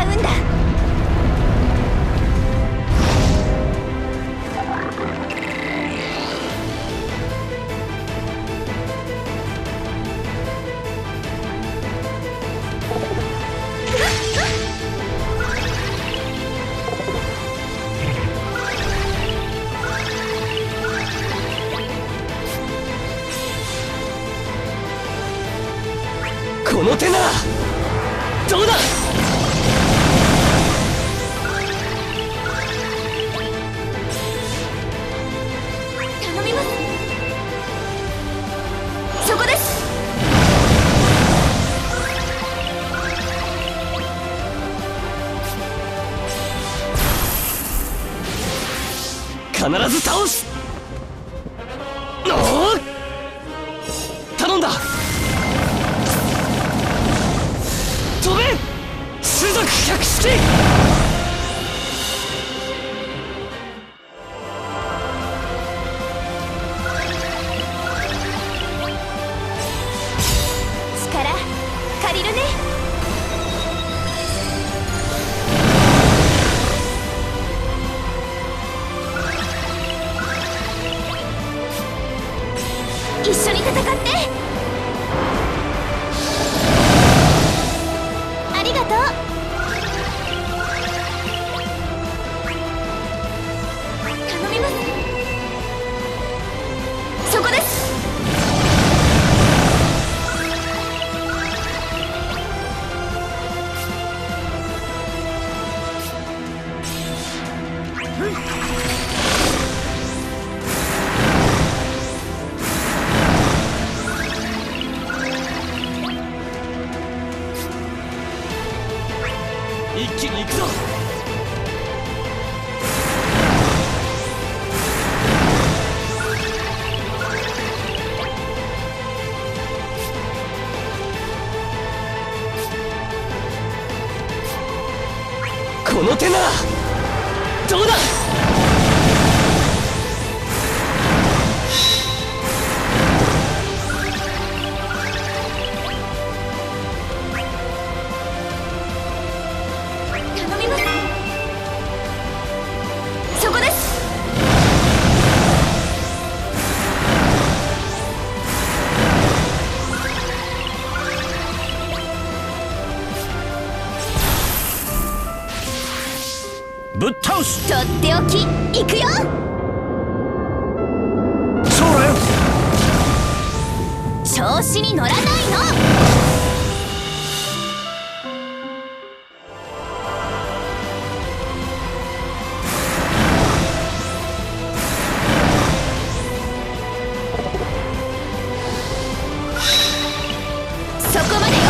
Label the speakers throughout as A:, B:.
A: うんだ。
B: この手ならどうだ。
A: 頼みます。そこです。
B: 必ず倒す。おお、頼んだ。飛べ種族百式。
A: 力借りるね。一緒に戦って。ありがとう。頼みます。そこです。
B: 一気に行くぞ。この手ならどうだ。
A: 頼みます。そこです。
B: ぶっ倒す。
A: とっておきいくよ。
B: そうだよ。
A: 調子に乗らないの。そこまでよ。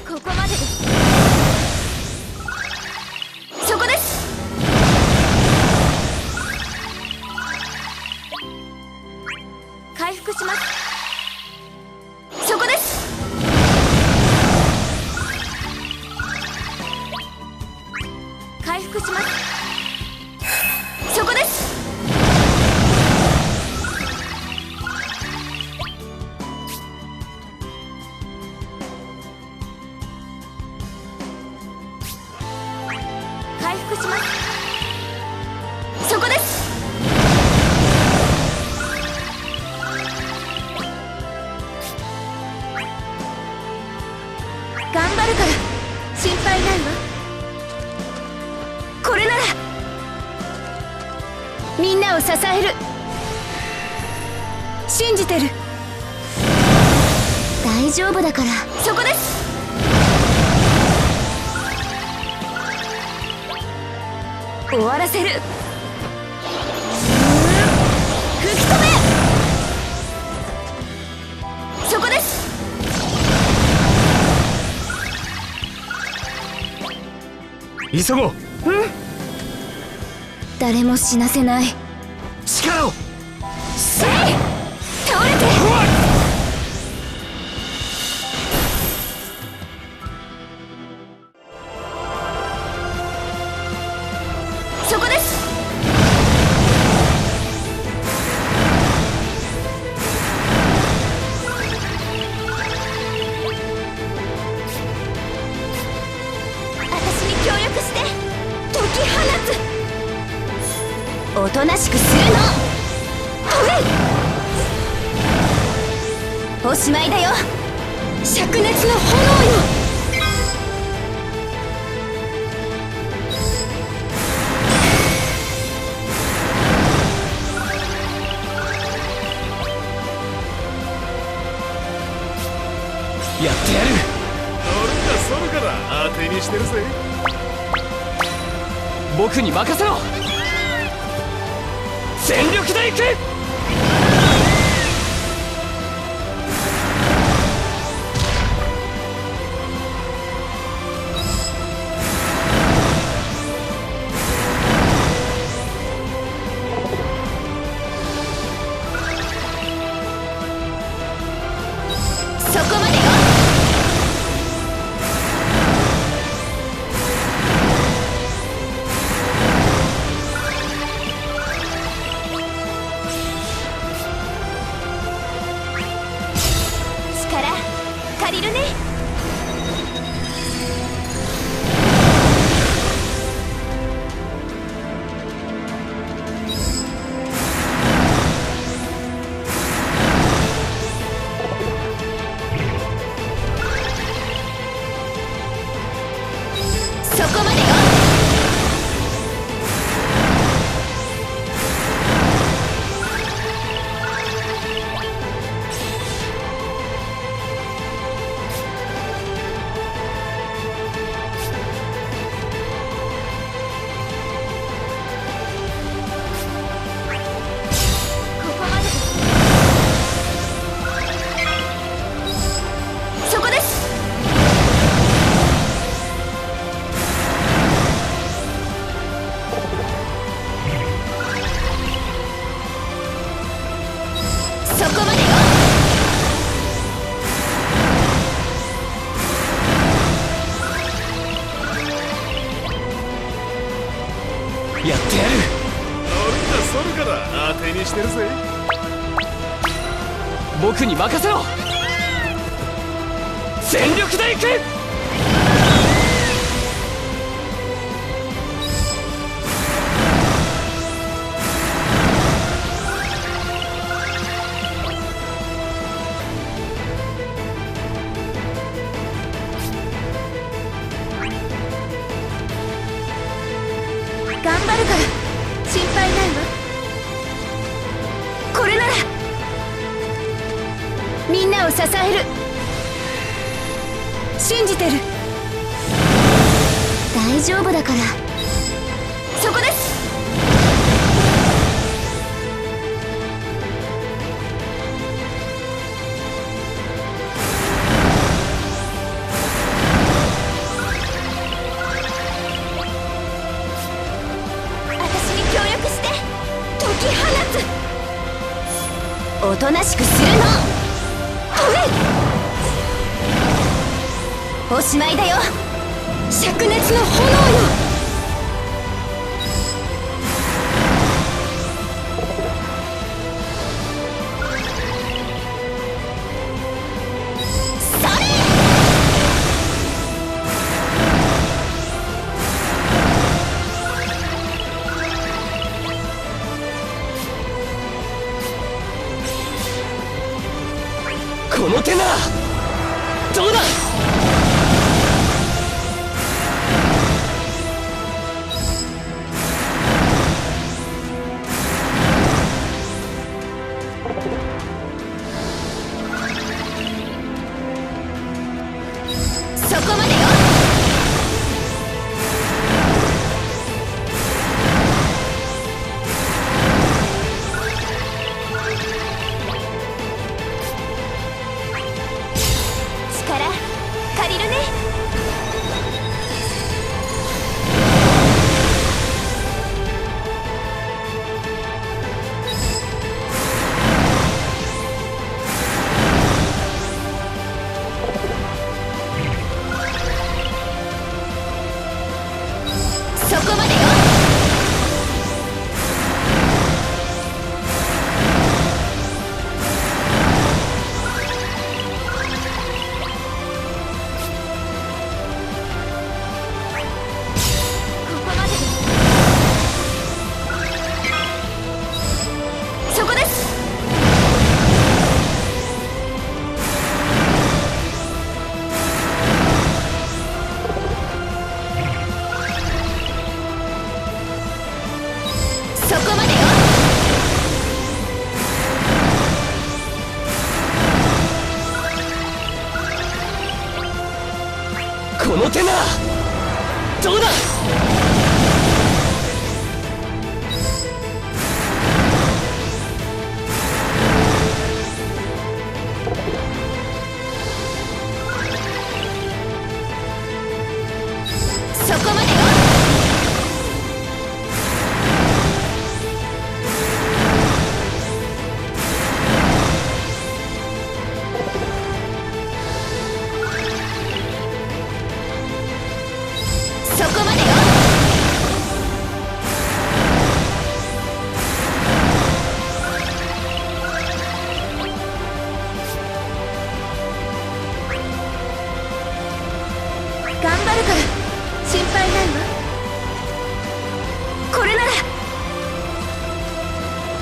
A: ここまでです。そこです。回復します。そこです。回復します。そこです。回復します。そこです。頑張るから心配ないわ。これならみんなを支える。信じてる。大丈夫だから。そこです。終わらせる。吹き飛べ。そこです。
B: 急ごう。
A: 誰も死なせない。
B: 力を。
A: せい。倒れて。おとなしくするの。おしまいだよ、灼熱の炎よ。
B: やってやる。
C: それから当てにしてるぜ。
B: 僕に任せろ。全力で行く。
A: そこまでよ。力借りるね。そこまでよ。ここまでです。そこです。そこまでよ。
B: やってやる。
C: それから当てにしてるぜ。
B: 僕に任せろ。全力で行く。
A: 頑張るから心配ないわ。これならみんなを支える。信じてる。大丈夫だから。そこです。私に協力して解き放つ。おとなしくするの。おしまいだよ、灼熱の炎よ。それ。
B: この手ならどうだ。
A: そこまでよ。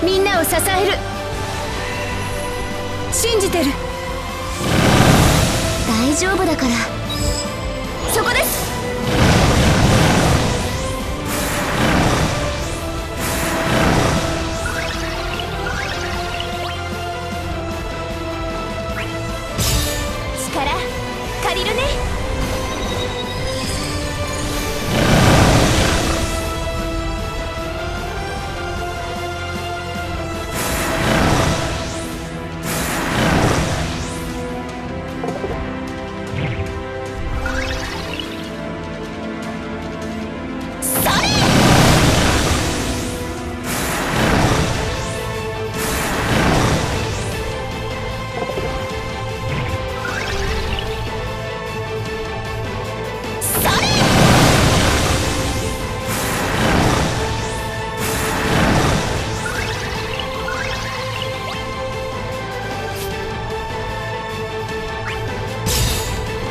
A: みんなを支える。信じてる。大丈夫だから。そこです。力借りるね。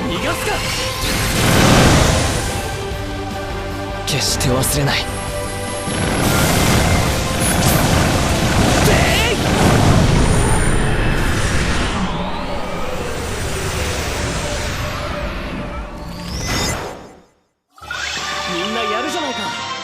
B: 逃がすか。決して忘れない。みんなやるじゃないか。